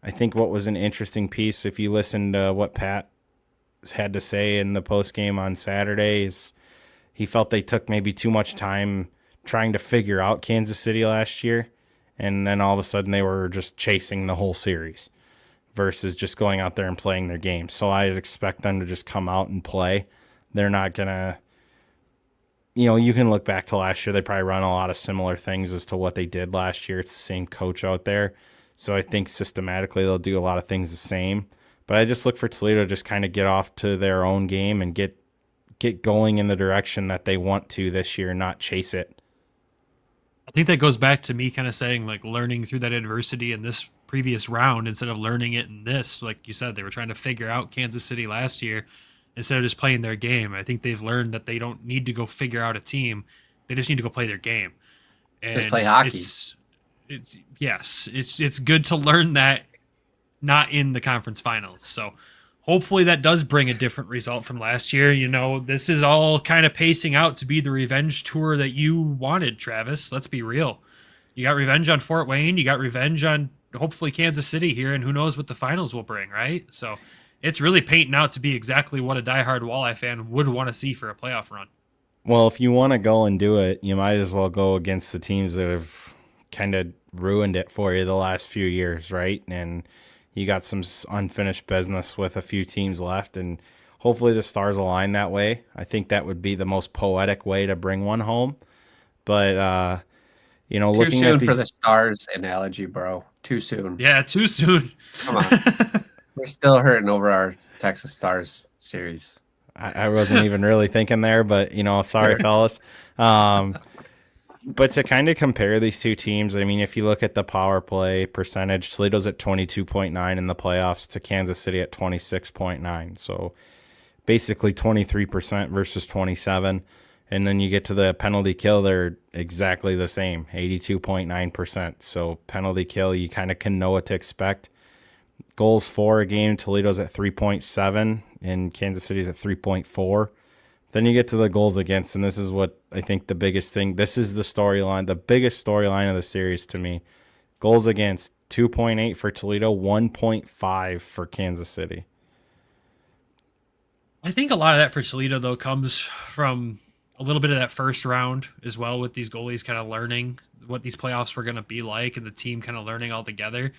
Speaker 4: I think what was an interesting piece, if you listen to what Pat had to say in the post game on Saturday, is he felt they took maybe too much time trying to figure out Kansas City last year, and then all of a sudden they were just chasing the whole series versus just going out there and playing their game. So I'd expect them to just come out and play. They're not gonna you can look back to last year. They probably run a lot of similar things as to what they did last year. It's the same coach out there. So I think systematically they'll do a lot of things the same. But I just look for Toledo to just kind of get off to their own game and get going in the direction that they want to this year, not chase it.
Speaker 2: I think that goes back to me kind of saying, like, learning through that adversity in this previous round instead of learning it in this. Like you said, they were trying to figure out Kansas City last year instead of just playing their game. I think they've learned that they don't need to go figure out a team. They just need to go play their game. And
Speaker 3: just play hockey.
Speaker 2: It's good to learn that not in the conference finals. So hopefully that does bring a different result from last year. This is all kind of pacing out to be the revenge tour that you wanted, Travis. Let's be real. You got revenge on Fort Wayne. You got revenge on hopefully Kansas City here, and who knows what the finals will bring, right? So it's really painting out to be exactly what a diehard Walleye fan would want to see for a playoff run.
Speaker 4: Well, if you want to go and do it, you might as well go against the teams that have kind of ruined it for you the last few years, right? And you got some unfinished business with a few teams left, and hopefully the stars align that way. I think that would be the most poetic way to bring one home. But, looking
Speaker 3: too soon
Speaker 4: at these...
Speaker 3: for the stars analogy, bro. Too soon.
Speaker 2: Yeah, too soon.
Speaker 3: Come on. We're still hurting over our Texas Stars series.
Speaker 4: I wasn't even really thinking there, but, sorry, fellas. But to kind of compare these two teams, I mean, if you look at the power play percentage, Toledo's at 22.9 in the playoffs to Kansas City at 26.9. So basically 23% versus 27. And then you get to the penalty kill, they're exactly the same, 82.9%. So penalty kill, you kind of can know what to expect. Goals for a game, Toledo's at 3.7 and Kansas City's at 3.4. Then you get to the goals against, and this is what I think the biggest thing. This is the storyline, the biggest storyline of the series to me. Goals against 2.8 for Toledo, 1.5 for Kansas City.
Speaker 2: I think a lot of that for Toledo, though, comes from a little bit of that first round as well, with these goalies kind of learning what these playoffs were going to be like and the team kind of learning all together.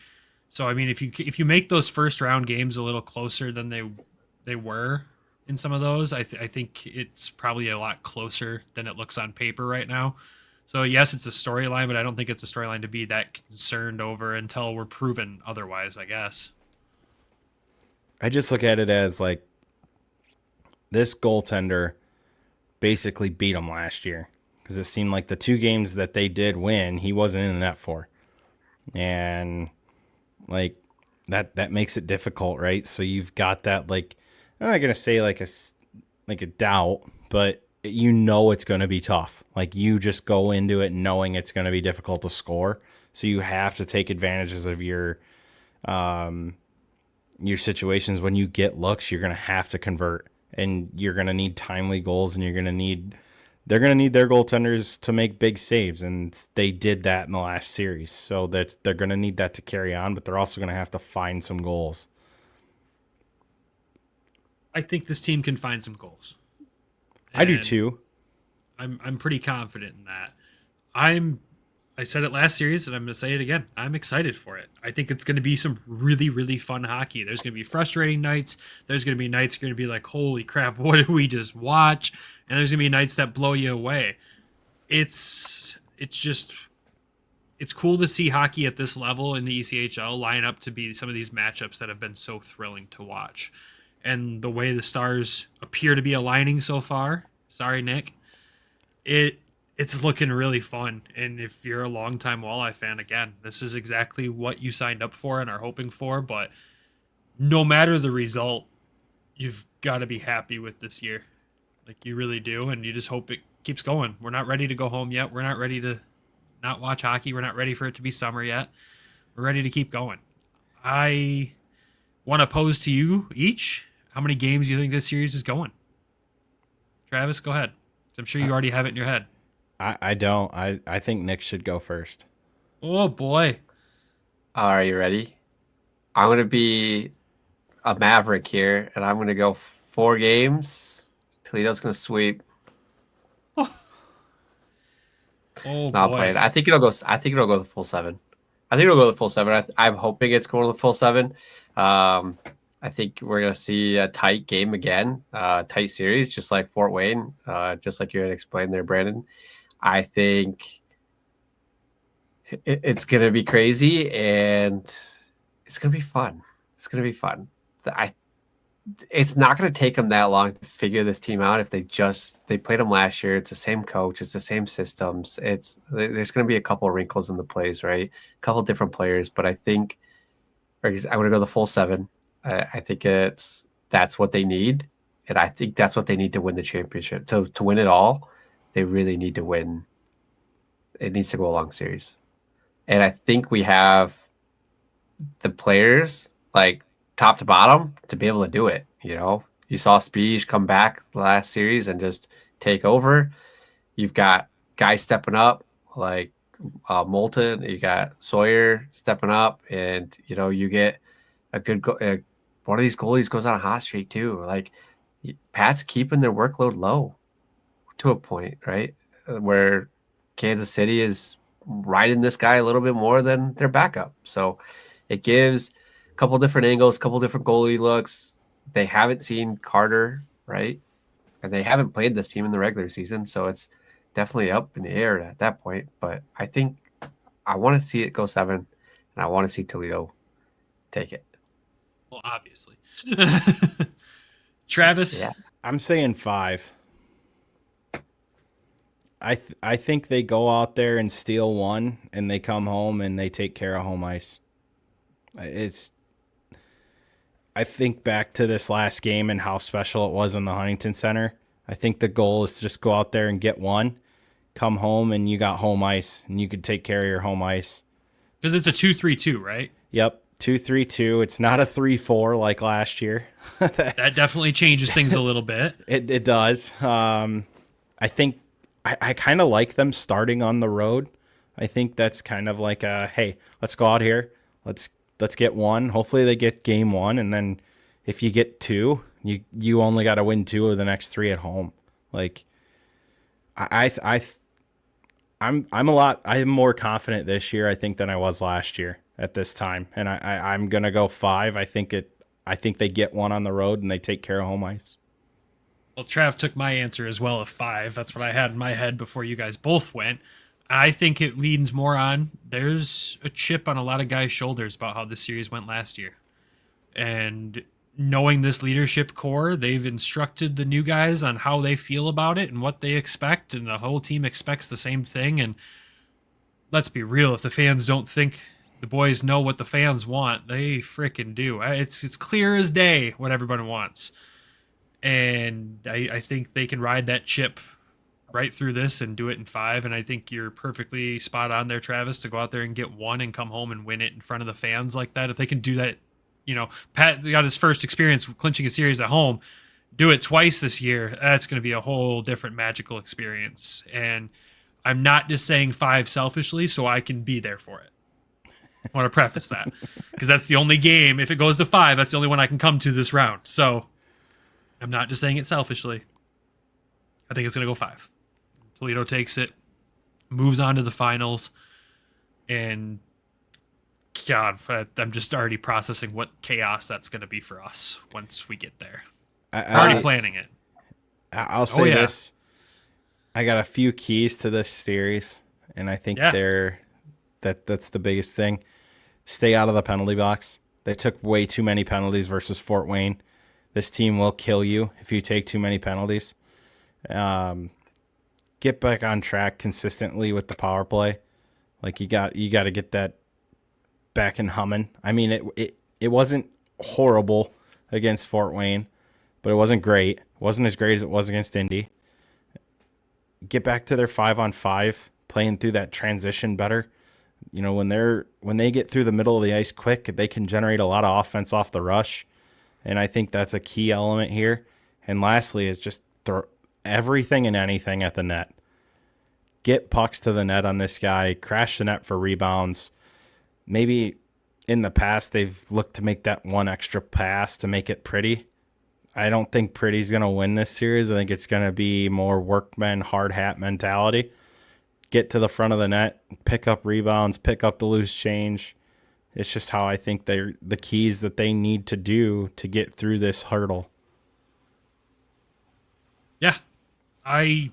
Speaker 2: So, I mean, if you make those first round games a little closer than they were in some of those, I think it's probably a lot closer than it looks on paper right now. So, yes, it's a storyline, but I don't think it's a storyline to be that concerned over until we're proven otherwise, I guess.
Speaker 4: I just look at it as like this goaltender basically beat them last year because it seemed like the 2 games that they did win, he wasn't in the net for. And like that makes it difficult, right? So you've got that, like, I'm not going to say like a doubt, but you know it's going to be tough. Like you just go into it knowing it's going to be difficult to score. So you have to take advantages of your situations. When you get looks, you're going to have to convert, and you're going to need timely goals, and they're going to need their goaltenders to make big saves, and they did that in the last series. So they're going to need that to carry on, but they're also going to have to find some goals.
Speaker 2: I think this team can find some goals.
Speaker 4: I do too.
Speaker 2: I'm pretty confident in that. I said it last series, and I'm going to say it again. I'm excited for it. I think it's going to be some really, really fun hockey. There's going to be frustrating nights. There's going to be nights you're going to be like, holy crap, what did we just watch? And there's going to be nights that blow you away. It's cool to see hockey at this level in the ECHL line up to be some of these matchups that have been so thrilling to watch. And the way the Stars appear to be aligning so far, sorry, Nick, it's looking really fun. And if you're a longtime Walleye fan, again, this is exactly what you signed up for and are hoping for. But no matter the result, you've got to be happy with this year. Like you really do. And you just hope it keeps going. We're not ready to go home yet. We're not ready to not watch hockey. We're not ready for it to be summer yet. We're ready to keep going. I want to pose to you each how many games you think this series is going. Travis, go ahead. I'm sure you already have it in your head.
Speaker 4: I don't. I think Nick should go first.
Speaker 2: Oh, boy.
Speaker 3: Are you ready? I'm going to be a Maverick here, and I'm going to go 4 games. Toledo's going to sweep.
Speaker 2: Oh,
Speaker 3: Not
Speaker 2: boy.
Speaker 3: playing. I think it'll go the full 7. I think it'll go the full 7. I'm hoping it's going to the full 7. I think we're going to see a tight game again, tight series, just like Fort Wayne, just like you had explained there, Brandon. I think it's going to be crazy, and it's going to be fun. It's going to be fun. It's not going to take them that long to figure this team out. If they played them last year, it's the same coach, it's the same systems. There's going to be a couple of wrinkles in the plays, right? A couple of different players, but I think I'm going to go the full 7. I think that's what they need, and I think that's what they need to win the championship. To win it all, they really need to win. It needs to go a long series, and I think we have the players, like top to bottom, to be able to do it. You know, you saw Spies come back the last series and just take over. You've got guys stepping up like Moulton. You got Sawyer stepping up, and you get a good one of these goalies goes on a hot streak too. Like Pat's keeping their workload low to a point, right? Where Kansas City is riding this guy a little bit more than their backup. So it gives a couple different angles, a couple different goalie looks. They haven't seen Carter, right? And they haven't played this team in the regular season. So it's definitely up in the air at that point. But I think I want to see it go 7, and I want to see Toledo take it.
Speaker 2: Well, obviously. Travis?
Speaker 3: Yeah.
Speaker 4: I'm saying 5. I think they go out there and steal 1, and they come home and they take care of home ice. I think back to this last game and how special it was in the Huntington Center. I think the goal is to just go out there and get 1, come home, and you got home ice, and you could take care of your home ice.
Speaker 2: Because it's a 2-3-2, right?
Speaker 4: Yep. 2-3-2. It's not a 3-4 like last year.
Speaker 2: That definitely changes things a little bit.
Speaker 4: It does. I think I kind of like them starting on the road. I think that's kind of like hey, let's go out here. Let's get one. Hopefully they get game one, and then if you get two, you only got to win 2 of the next 3 at home. Like I'm more confident this year, I think, than I was last year at this time. And I'm gonna go 5. I think they get one on the road and they take care of home ice.
Speaker 2: Well, Trav took my answer as well of 5. That's what I had in my head before you guys both went. I think it leans more on there's a chip on a lot of guys' shoulders about how the series went last year. And knowing this leadership core, they've instructed the new guys on how they feel about it and what they expect, and the whole team expects the same thing. And let's be real, if the fans don't think the boys know what the fans want, they frickin' do. It's clear as day what everybody wants. And I think they can ride that chip right through this and do it in 5. And I think you're perfectly spot on there, Travis, to go out there and get one and come home and win it in front of the fans like that. If they can do that, Pat got his first experience clinching a series at home. Do it twice this year. That's going to be a whole different magical experience. And I'm not just saying 5 selfishly so I can be there for it. I want to preface that because that's the only game. If it goes to 5, that's the only one I can come to this round. So I'm not just saying it selfishly. I think it's going to go 5. Toledo takes it, moves on to the finals, and God, I'm just already processing what chaos that's going to be for us once we get there. Already planning it.
Speaker 4: I'll say this. I got a few keys to this series, and I think that's the biggest thing. Stay out of the penalty box. They took way too many penalties versus Fort Wayne. This team will kill you if you take too many penalties. Get back on track consistently with the power play. Like you got to get that back and humming. I mean, it wasn't horrible against Fort Wayne, but it wasn't great. It wasn't as great as it was against Indy. Get back to their 5-on-5, playing through that transition better. When they get through the middle of the ice quick, they can generate a lot of offense off the rush, and I think that's a key element here. And lastly is just throw everything and anything at the net. Get pucks to the net on this guy, crash the net for rebounds. Maybe in the past they've looked to make that one extra pass to make it pretty. I don't think pretty's going to win this series. I think it's going to be more workman, hard hat mentality. Get to the front of the net, pick up rebounds, pick up the loose change. It's just how I think they're the keys that they need to do to get through this hurdle. Yeah.
Speaker 2: I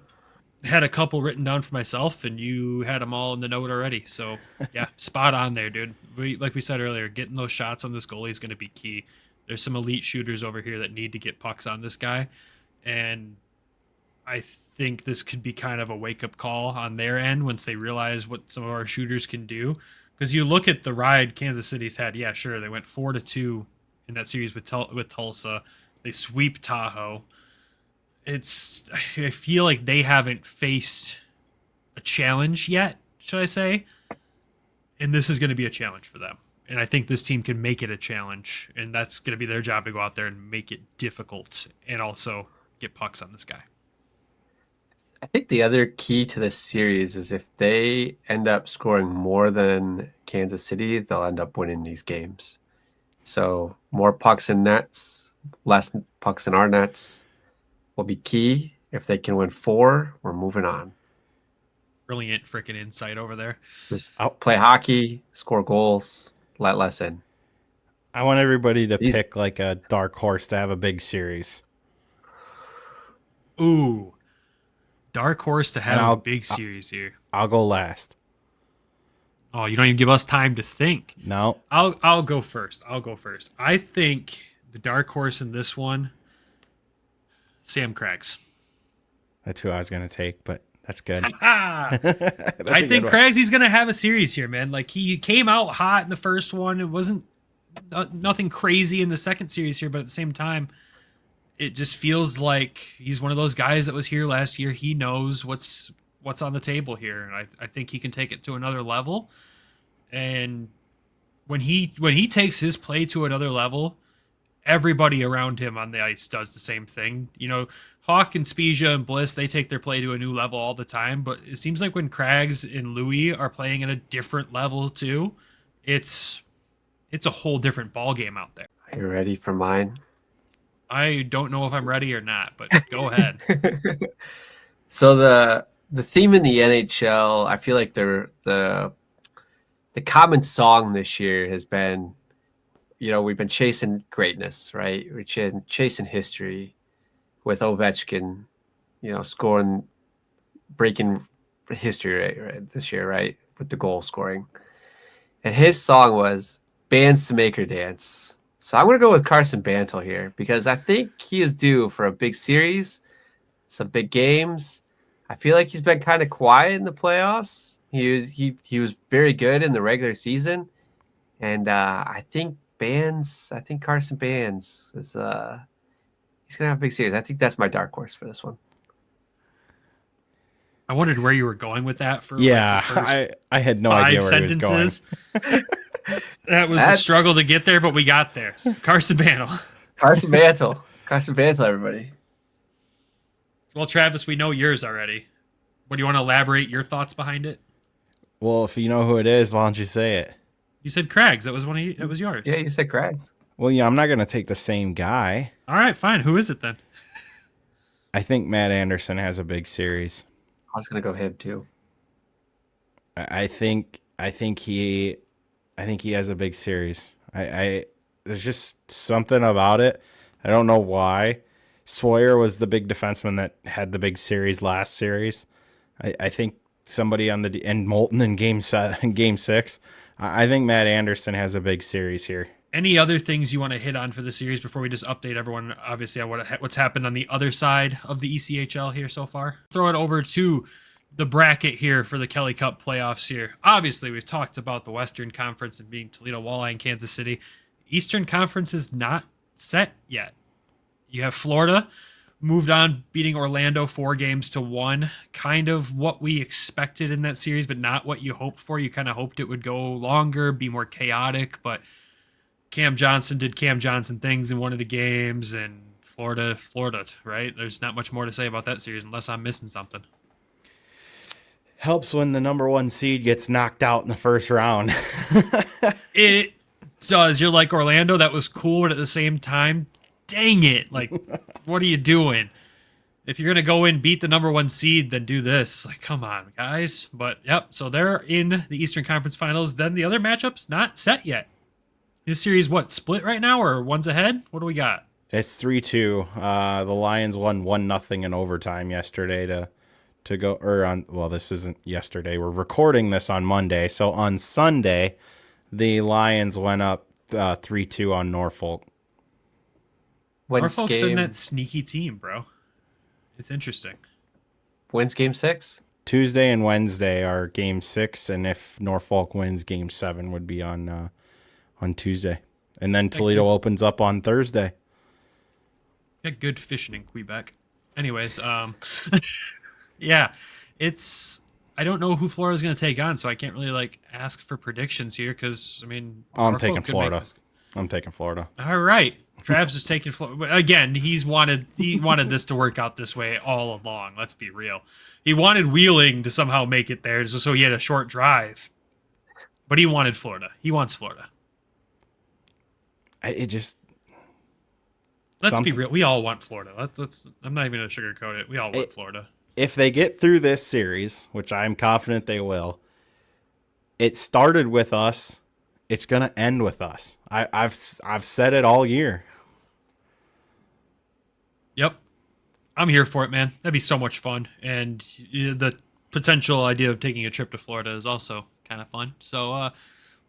Speaker 2: had a couple written down for myself, and you had them all in the note already. So, yeah, spot on there, dude. Like we said earlier, getting those shots on this goalie is going to be key. There's some elite shooters over here that need to get pucks on this guy, and I think this could be kind of a wake-up call on their end once they realize what some of our shooters can do. Because you look at the ride Kansas City's had, yeah, sure, they went 4-2 in that series with Tulsa. They sweep Tahoe. I feel like they haven't faced a challenge yet, should I say? And this is going to be a challenge for them. And I think this team can make it a challenge, and that's going to be their job to go out there and make it difficult and also get pucks on this guy.
Speaker 3: I think the other key to this series is if they end up scoring more than Kansas City, they'll end up winning these games. So more pucks in nets, less pucks in our nets will be key. If they can win 4, we're moving on.
Speaker 2: Brilliant freaking insight over there.
Speaker 3: Just play hockey, score goals, let less in.
Speaker 4: I want everybody to pick like a dark horse to have a big series.
Speaker 2: Ooh. Dark horse to have a big series here.
Speaker 4: I'll go last.
Speaker 2: Oh, you don't even give us time to think.
Speaker 4: No.
Speaker 2: I'll go first. I think the dark horse in this one, Sam Craggs.
Speaker 4: That's who I was going to take, but that's good.
Speaker 2: I think Craigsy's going to have a series here, man. Like, he came out hot in the first one. It wasn't nothing crazy in the second series here, but at the same time, it just feels like he's one of those guys that was here last year. He knows what's on the table here, and I think he can take it to another level. And when he takes his play to another level, everybody around him on the ice does the same thing. You know, Hawk and Spezia and Bliss, they take their play to a new level all the time, but it seems like when Craggs and Louis are playing at a different level too, it's a whole different ball game out there.
Speaker 3: Are you ready for mine?
Speaker 2: I don't know if I'm ready or not, but go ahead.
Speaker 3: So the theme in the NHL, I feel like the common song this year has been, we've been chasing greatness, right? We're chasing history with Ovechkin, scoring, breaking history right this year, right? With the goal scoring. And his song was Bands to Make Her Dance. So I'm going to go with Carson Bantle here because I think he is due for a big series, some big games. I feel like he's been kind of quiet in the playoffs. He was very good in the regular season. And I think Carson Bands is he's going to have a big series. I think that's my dark horse for this one.
Speaker 2: I wondered where you were going with that for
Speaker 4: I had no idea where
Speaker 2: sentences.
Speaker 4: he was going.
Speaker 2: That was a struggle to get there, but we got there. Carson Bantle.
Speaker 3: Carson Bantle, everybody.
Speaker 2: Well, Travis, we know yours already. What do you want to elaborate your thoughts behind it?
Speaker 4: Well, if you know who it is, why don't you say it?
Speaker 2: You said Craggs. That was it was yours.
Speaker 3: Yeah, you said Craggs.
Speaker 4: Well, yeah, I'm not going to take the same guy.
Speaker 2: All right, fine. Who is it then?
Speaker 4: I think Matt Anderson has a big series.
Speaker 3: I was going to go him too.
Speaker 4: I think he has a big series. There's just something about it. I don't know why. Sawyer was the big defenseman that had the big series last series. I think somebody and Moulton in game 6. I think Matt Anderson has a big series here.
Speaker 2: Any other things you want to hit on for the series before we just update everyone, obviously, on what's happened on the other side of the ECHL here so far? Throw it over to the bracket here for the Kelly Cup playoffs here. Obviously, we've talked about the Western Conference and being Toledo Walleye and Kansas City. Eastern Conference is not set yet. You have Florida moved on, beating Orlando 4-1. Kind of what we expected in that series, but not what you hoped for. You kind of hoped it would go longer, be more chaotic, but Cam Johnson did Cam Johnson things in one of the games, and Florida, right? There's not much more to say about that series unless I'm missing something.
Speaker 4: Helps when the number 1 seed gets knocked out in the first round.
Speaker 2: It does. You're like Orlando. That was cool, but at the same time, dang it. Like, what are you doing? If you're going to go in, beat the number 1 seed, then do this. Like, come on, guys. But, yep, so they're in the Eastern Conference Finals. Then the other matchup's not set yet. This series, split right now, or one's ahead? What do we got?
Speaker 4: It's 3-2. The Lions won 1-0 in overtime yesterday to go, this isn't yesterday. We're recording this on Monday. So on Sunday, the Lions went up 3-2 on Norfolk.
Speaker 2: Norfolk's been that sneaky team, bro. It's interesting.
Speaker 3: When's game 6?
Speaker 4: Tuesday and Wednesday are game 6, and if Norfolk wins, game 7 would be on Tuesday. And then Toledo opens up on Thursday.
Speaker 2: Got good fishing in Quebec. Anyways, yeah, I don't know who Florida's going to take on, so I can't really ask for predictions here because
Speaker 4: I'm taking Florida. I'm taking Florida.
Speaker 2: All right, Travis is taking Florida again. He wanted this to work out this way all along. Let's be real. He wanted Wheeling to somehow make it there, so he had a short drive. But he wanted Florida. He wants Florida.
Speaker 4: Let's
Speaker 2: be real. We all want Florida. I'm not even going to sugarcoat it. We all want Florida.
Speaker 4: If they get through this series, which I'm confident they will, it started with us. It's going to end with us. I've said it all year.
Speaker 2: Yep. I'm here for it, man. That'd be so much fun. And the potential idea of taking a trip to Florida is also kind of fun. So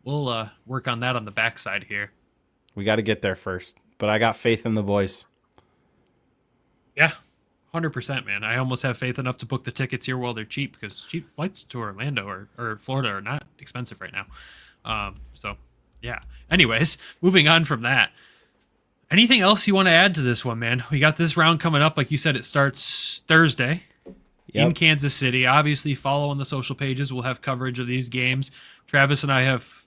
Speaker 2: we'll work on that on the backside here.
Speaker 4: We got to get there first. But I got faith in the boys.
Speaker 2: Yeah, 100%, man. I almost have faith enough to book the tickets here while they're cheap because cheap flights to Orlando or Florida are not expensive right now. So, yeah. Anyways, moving on from that. Anything else you want to add to this one, man? We got this round coming up. Like you said, it starts Thursday in Kansas City. Obviously, follow on the social pages. We'll have coverage of these games. Travis and I have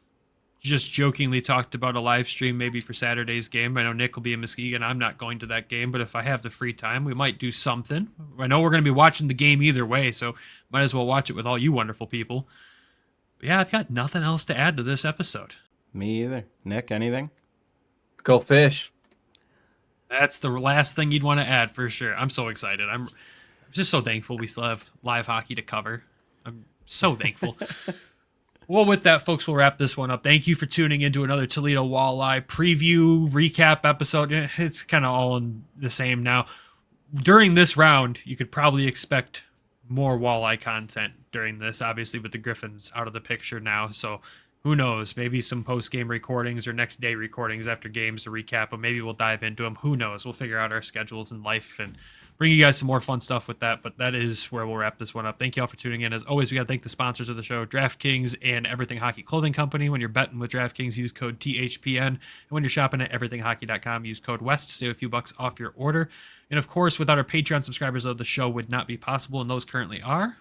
Speaker 2: just jokingly talked about a live stream maybe for Saturday's game. I know Nick will be in Muskegon. I'm not going to that game, but if I have the free time, we might do something. I know we're going to be watching the game either way, so might as well watch it with all you wonderful people. But yeah, I've got nothing else to add to this episode.
Speaker 4: Me either. Nick, anything?
Speaker 3: Go Fish.
Speaker 2: That's the last thing you'd want to add for sure. I'm so excited. I'm just so thankful we still have live hockey to cover. I'm so thankful. Well, with that, folks, we'll wrap this one up. Thank you for tuning into another Toledo Walleye preview recap episode. It's kind of all in the same now. During this round, you could probably expect more Walleye content during this, obviously with the Griffins out of the picture now. So who knows? Maybe some post-game recordings or next day recordings after games to recap them. Maybe we'll dive into them. Who knows? We'll figure out our schedules in life and bring you guys some more fun stuff with that. But that is where we'll wrap this one up. Thank you all for tuning in. As always, we got to thank the sponsors of the show, DraftKings and Everything Hockey Clothing Company. When you're betting with DraftKings, use code THPN. And when you're shopping at everythinghockey.com, use code WEST to save a few bucks off your order. And of course, without our Patreon subscribers, though, the show would not be possible. And those currently are...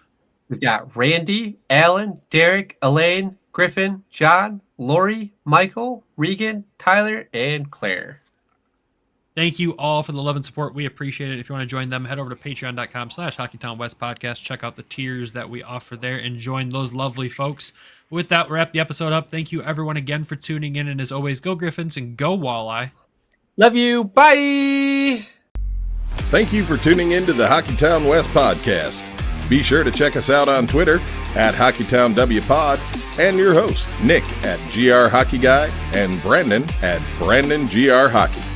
Speaker 3: We've got Randy, Alan, Derek, Elaine, Griffin, John, Lori, Michael, Regan, Tyler, and Claire.
Speaker 2: Thank you all for the love and support. We appreciate it. If you want to join them, head over to patreon.com/Hockeytown West Podcast. Check out the tiers that we offer there and join those lovely folks. With that, we'll wrap the episode up. Thank you, everyone, again for tuning in. And as always, go Griffins and go Walleye.
Speaker 3: Love you. Bye.
Speaker 1: Thank you for tuning in to the Hockeytown West podcast. Be sure to check us out on Twitter at HockeytownWPod and your host, Nick at GR Hockey Guy and Brandon at BrandonGR Hockey.